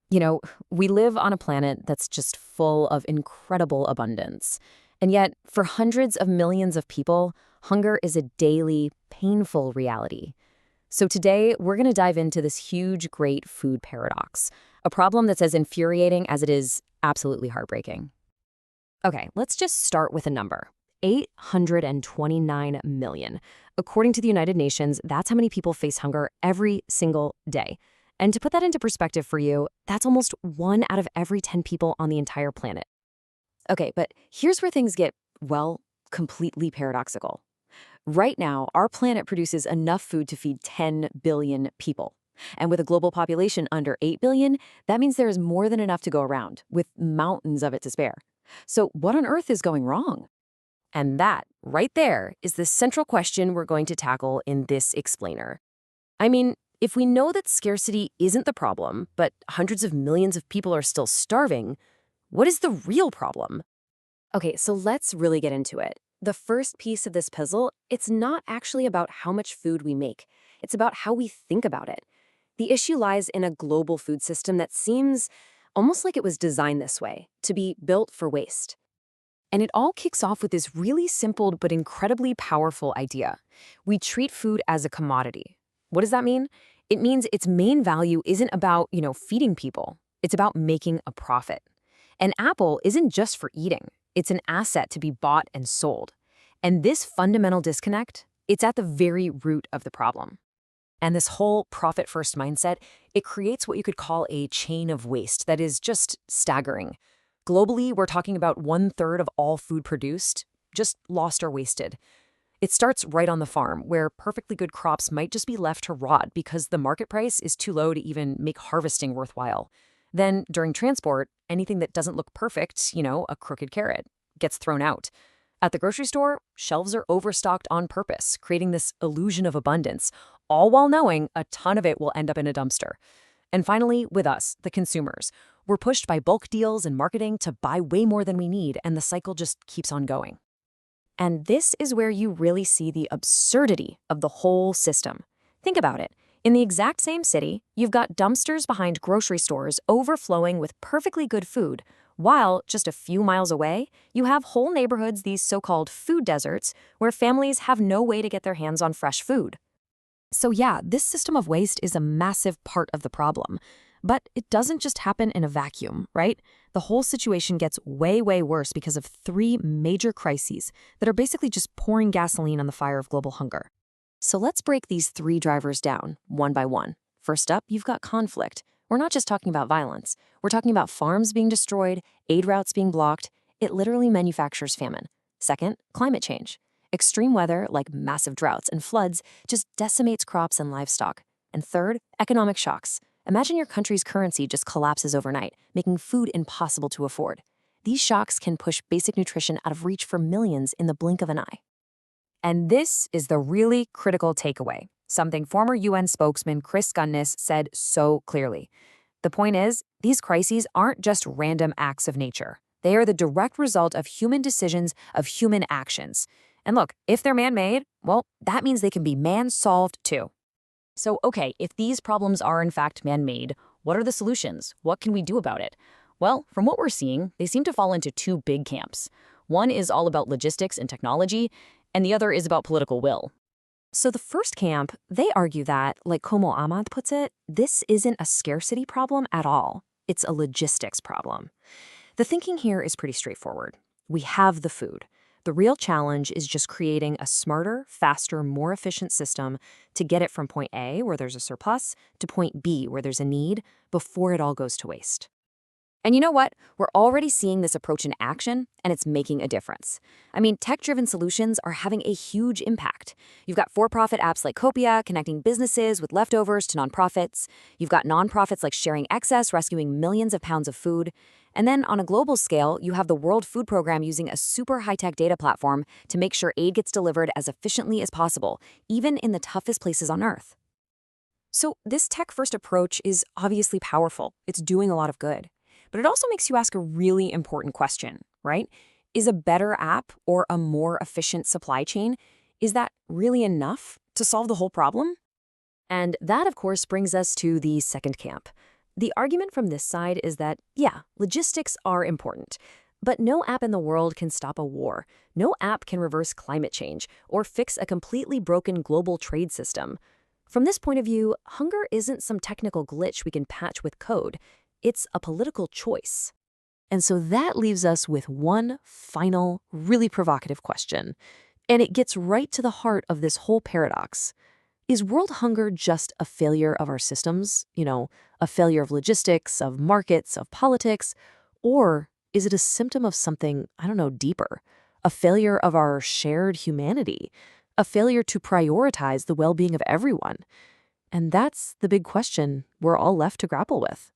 You know, we live on a planet that's just full of incredible abundance. And yet, for hundreds of millions of people, hunger is a daily, painful reality. So today, we're going to dive into this huge, great food paradox, a problem that's as infuriating as it is absolutely heartbreaking. Okay, let's just start with a number. 829 million. According to the United Nations, that's how many people face hunger every single day. And to put that into perspective for you, that's almost 1 out of every 10 people on the entire planet. Okay, but here's where things get, well, completely paradoxical. Right now, our planet produces enough food to feed 10 billion people. And with a global population under 8 billion, that means there is more than enough to go around, with mountains of it to spare. So what on earth is going wrong? And that, right there, is the central question we're going to tackle in this explainer. I mean, if we know that scarcity isn't the problem, but hundreds of millions of people are still starving, what is the real problem? Okay, so let's really get into it. The first piece of this puzzle, it's not actually about how much food we make. It's about how we think about it. The issue lies in a global food system that seems almost like it was designed this way, to be built for waste. And it all kicks off with this really simple but incredibly powerful idea. We treat food as a commodity. What does that mean? It means its main value isn't about, feeding people. It's about making a profit. An apple isn't just for eating. It's an asset to be bought and sold. And this fundamental disconnect, it's at the very root of the problem. And this whole profit-first mindset, it creates what you could call a chain of waste that is just staggering. Globally, we're talking about 1/3 of all food produced, just lost or wasted. It starts right on the farm, where perfectly good crops might just be left to rot because the market price is too low to even make harvesting worthwhile. Then, during transport, anything that doesn't look perfect, a crooked carrot, gets thrown out. At the grocery store, shelves are overstocked on purpose, creating this illusion of abundance, all while knowing a ton of it will end up in a dumpster. And finally, with us, the consumers, we're pushed by bulk deals and marketing to buy way more than we need, and the cycle just keeps on going. And this is where you really see the absurdity of the whole system. Think about it. In the exact same city, you've got dumpsters behind grocery stores overflowing with perfectly good food, while just a few miles away, you have whole neighborhoods, these so-called food deserts, where families have no way to get their hands on fresh food. So yeah, this system of waste is a massive part of the problem. But it doesn't just happen in a vacuum, right? The whole situation gets way, way worse because of three major crises that are basically just pouring gasoline on the fire of global hunger. So let's break these three drivers down, one by one. First up, you've got conflict. We're not just talking about violence. We're talking about farms being destroyed, aid routes being blocked. It literally manufactures famine. Second, climate change. Extreme weather, like massive droughts and floods, just decimates crops and livestock. And third, economic shocks. Imagine your country's currency just collapses overnight, making food impossible to afford. These shocks can push basic nutrition out of reach for millions in the blink of an eye. And this is the really critical takeaway, something former UN spokesman Chris Gunness said so clearly. The point is, these crises aren't just random acts of nature. They are the direct result of human decisions, of human actions. And look, if they're man-made, well, that means they can be man-solved too. So, okay, if these problems are in fact man-made, what are the solutions? What can we do about it? Well, from what we're seeing, they seem to fall into two big camps. One is all about logistics and technology, and the other is about political will. So the first camp, they argue that, like Como Ahmad puts it, this isn't a scarcity problem at all. It's a logistics problem. The thinking here is pretty straightforward. We have the food. The real challenge is just creating a smarter, faster, more efficient system to get it from point A, where there's a surplus, to point B, where there's a need, before it all goes to waste. And you know what? We're already seeing this approach in action, and it's making a difference. I mean, tech-driven solutions are having a huge impact. You've got for-profit apps like Copia connecting businesses with leftovers to nonprofits. You've got nonprofits like Sharing Excess rescuing millions of pounds of food. And then on a global scale, you have the World Food Program using a super high-tech data platform to make sure aid gets delivered as efficiently as possible, even in the toughest places on Earth. So this tech-first approach is obviously powerful. It's doing a lot of good. But it also makes you ask a really important question, right? Is a better app or a more efficient supply chain, is that really enough to solve the whole problem? And that, of course, brings us to the second camp. The argument from this side is that, yeah, logistics are important, but no app in the world can stop a war. No app can reverse climate change or fix a completely broken global trade system. From this point of view, hunger isn't some technical glitch we can patch with code. It's a political choice. And so that leaves us with one final, really provocative question. And it gets right to the heart of this whole paradox. Is world hunger just a failure of our systems? A failure of logistics, of markets, of politics? Or is it a symptom of something, I don't know, deeper? A failure of our shared humanity? A failure to prioritize the well-being of everyone? And that's the big question we're all left to grapple with.